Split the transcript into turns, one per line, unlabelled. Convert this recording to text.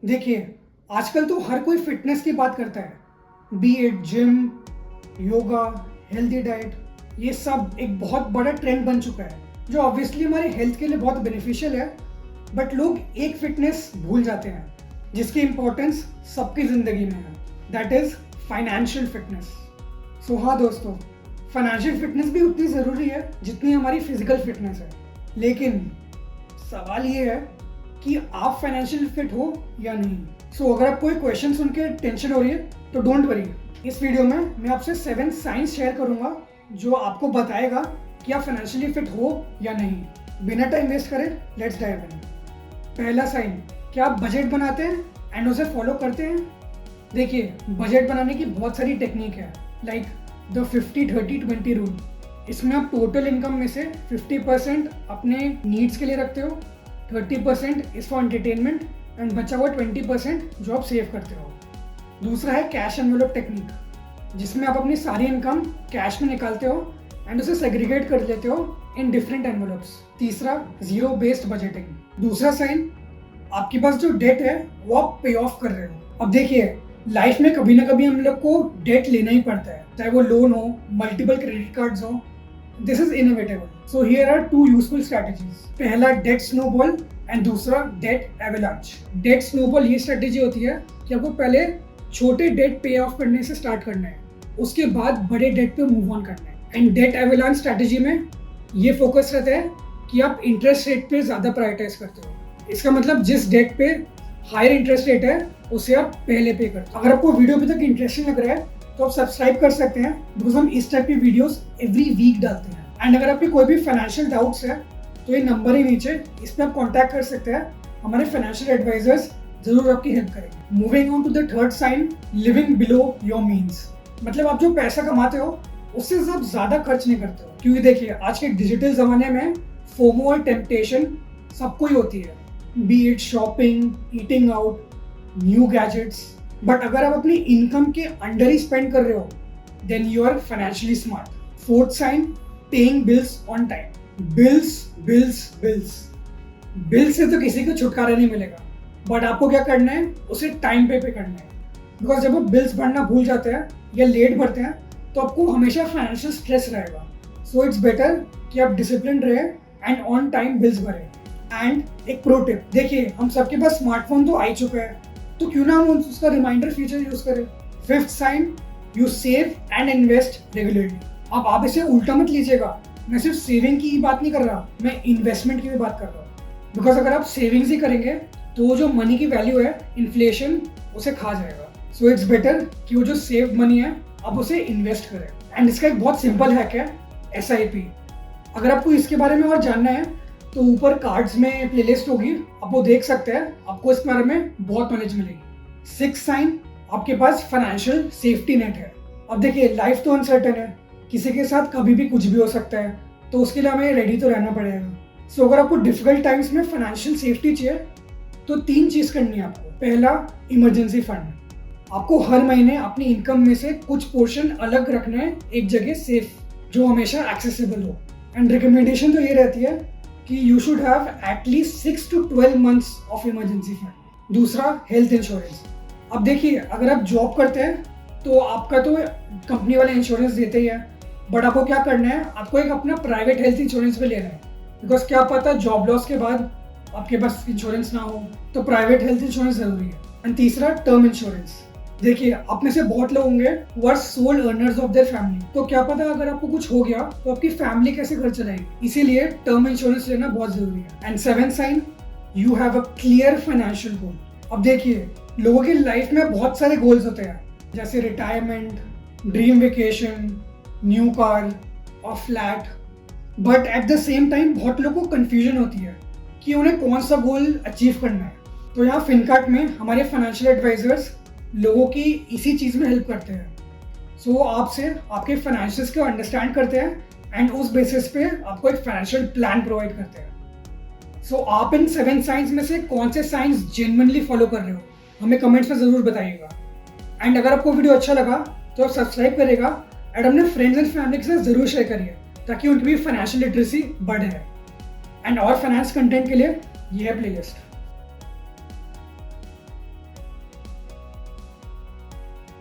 देखिए, आजकल तो हर कोई फिटनेस की बात करता है, B it gym, yoga, healthy diet. ये सब एक बहुत बड़ा ट्रेंड बन चुका है जो ऑब्वियसली हमारे हेल्थ के लिए बहुत बेनिफिशियल है। बट लोग एक फिटनेस भूल जाते हैं जिसकी इंपॉर्टेंस सबकी ज़िंदगी में है, दैट इज़ फाइनेंशियल फिटनेस। सो हाँ दोस्तों, फाइनेंशियल फिटनेस भी उतनी ज़रूरी है जितनी हमारी फिजिकल फिटनेस है। लेकिन सवाल ये है कि आप फाइनेंशियल फिट हो या नहीं। सो अगर आपको कोई क्वेश्चन सुन के टेंशन हो रही है तो डोंट वरी, इस वीडियो में मैं आपसे 7 साइंस शेयर करूंगा जो आपको बताएगा कि आप फाइनेंशियली फिट हो या नहीं। बिना टाइम वेस्ट करे लेट्स डाइव इन। पहला साइन, क्या आप बजट बनाते हैं एंड उसे फॉलो करते हैं? देखिए, बजट बनाने की बहुत सारी टेक्निक है, लाइक द 50-30-20 रूल। इसमें आप टोटल इनकम में से 50% अपने नीड्स के लिए रखते हो, 30% इज फॉर एंटरटेनमेंट एंड बचा हुआ 20% जो आप सेव करते हो। दूसरा है कैश एनवेलप टेक्निक, जिसमें आप अपनी सारी इनकम कैश में निकालते हो एंड उसे सेग्रीगेट कर लेते हो इन डिफरेंट एनवेलप्स। तीसरा, जीरो बेस्ड बजटिंग। दूसरा साइन, आपके पास जो डेट है वो आप पे ऑफ कर रहे हो। अब देखिए, लाइफ में कभी ना कभी हम लोग को डेट लेना ही पड़ता है, चाहे वो लोन हो, मल्टीपल क्रेडिट कार्ड्स हो। This is inevitable. So here are 2 useful strategies. पहला, डेट स्नोबॉल एंड दूसरा, डेट एवलांच। डेट स्नोबॉल ये स्ट्रैटेजी होती है कि आपको पहले छोटे डेट पे ऑफ करने से स्टार्ट करना है, उसके बाद बड़े डेट पे मूव ऑन करना है। एंड डेट एवलांच स्ट्रैटेजी में ये फोकस रहता है कि आप इंटरेस्ट रेट पे ज़्यादा प्रायोरिटाइज करते हो। इसका मतलब जिस डेट पे हायर इंटरेस्ट रेट है उसे आप पहले पे करते हो। अगर आपको वीडियो अभी तक इंटरेस्टिंग लग रहा है तो आप सब्सक्राइब कर सकते हैं, बिकॉज हम इस टाइप की वीडियोस एवरी वीक डालते हैं। एंड अगर आपके कोई भी फाइनेंशियल डाउट्स है तो ये नंबर ही नीचे, इस पर आप कॉन्टैक्ट कर सकते हैं। हमारे फाइनेंशियल एडवाइजर्स जरूर आपकी हेल्प करेंगे। Moving on to the third sign, living below your means. मतलब आप जो पैसा कमाते हो उससे आप ज्यादा खर्च नहीं करते हो, क्योंकि देखिए आज के डिजिटल जमाने में फोमो और टेम्पटेशन सबको ही होती है, B it shopping, eating out, new gadgets. But अगर आप अपनी इनकम के अंडर ही स्पेंड कर रहे हो then you are financially smart. Fourth sign, paying bills on time. Bills bills bills bill से तो किसी को छुटकारा नहीं मिलेगा, बट आपको क्या करना है, उसे टाइम पे करना है। बिकॉज जब आप बिल्स भरना भूल जाते हैं या लेट भरते हैं तो आपको हमेशा फाइनेंशियल स्ट्रेस रहेगा। सो इट्स बेटर कि आप डिसिप्लिन रहे एंड ऑन टाइम बिल्स भरें। एंड एक प्रो टिप, देखिए हम सबके पास स्मार्टफोन तो आ ही चुका है, तो क्यों ना हम उसका रिमाइंडर फीचर यूज करें। Fifth sign, you save and invest regularly. अब आप इसे उल्टा मत लीजिएगा, मैं सिर्फ सेविंग की ही बात नहीं कर रहा, मैं इन्वेस्टमेंट की भी बात कर रहा हूँ। बिकॉज अगर आप सेविंग्स ही करेंगे तो वो जो मनी की वैल्यू है, इन्फ्लेशन उसे खा जाएगा। सो इट्स बेटर कि वो जो सेव मनी है आप उसे इन्वेस्ट करें। एंड इसका एक बहुत सिंपल हैक है, SIP। अगर आपको इसके बारे में और जानना है तो ऊपर कार्ड्स में प्लेलिस्ट होगी, आप वो देख सकते हैं, आपको इसके बारे में बहुत नॉलेज मिलेगी। सिक्स साइन, आपके पास फाइनेंशियल सेफ्टी नेट है। अब देखिए, लाइफ तो अनसर्टेन है, किसी के साथ कभी भी कुछ भी हो सकता है, तो उसके लिए हमें रेडी तो रहना पड़ेगा। सो अगर आपको डिफिकल्ट टाइम्स में फाइनेंशियल सेफ्टी चाहिए तो 3 चीज करनी है आपको। पहला, इमरजेंसी फंड। आपको हर महीने अपनी इनकम में से कुछ पोर्शन अलग रखना है एक जगह सेफ, जो हमेशा एक्सेसिबल हो। एंड रिकमेंडेशन तो ये रहती है कि you should have at least 6 to 12 months of emergency fund. दूसरा, हेल्थ इंश्योरेंस। अब देखिए, अगर आप जॉब करते हैं तो आपका तो कंपनी वाले इंश्योरेंस देते ही है, बट आपको क्या करना है, आपको एक अपना प्राइवेट हेल्थ इंश्योरेंस भी लेना है। बिकॉज क्या पता जॉब लॉस के बाद आपके पास इंश्योरेंस ना हो, तो प्राइवेट हेल्थ इंश्योरेंस जरूरी है। एंड तीसरा, टर्म इंश्योरेंस। देखिए, आप में से बहुत लोग होंगे who are sole earners of their family, तो क्या पता अगर आपको कुछ हो गया तो आपकी फैमिली कैसे घर चलाएगी, इसीलिए टर्म इंश्योरेंस लेना बहुत जरूरी है। And 7th sign, you have a clear financial goal. अब देखिए, लोगों की लाइफ में बहुत सारे गोल्स होते हैं, जैसे retirement, dream vacation, new car और flat. But at the same time बहुत लोगों को कंफ्यूजन होती है कि उन्हें कौन सा गोल अचीव करना है। तो यहाँ फिनकार्ट में हमारे फाइनेंशियल एडवाइजर्स लोगों की इसी चीज़ में हेल्प करते हैं। सो आपसे आपके फाइनेंशियल्स को अंडरस्टैंड करते हैं एंड उस बेसिस पे आपको एक फाइनेंशियल प्लान प्रोवाइड करते हैं। सो आप इन 7 साइंस में से कौन से साइंस जेन्युइनली फॉलो कर रहे हो, हमें कमेंट्स में ज़रूर बताइएगा। एंड अगर आपको वीडियो अच्छा लगा तो आप सब्सक्राइब करिएगा एंड अपने फ्रेंड्स एंड फैमिली के साथ ज़रूर शेयर करिए, ताकि उनकी भी फाइनेंशियल लिटरेसी बढ़े। एंड और फाइनेंस कंटेंट के लिए ये है प्लेलिस्ट।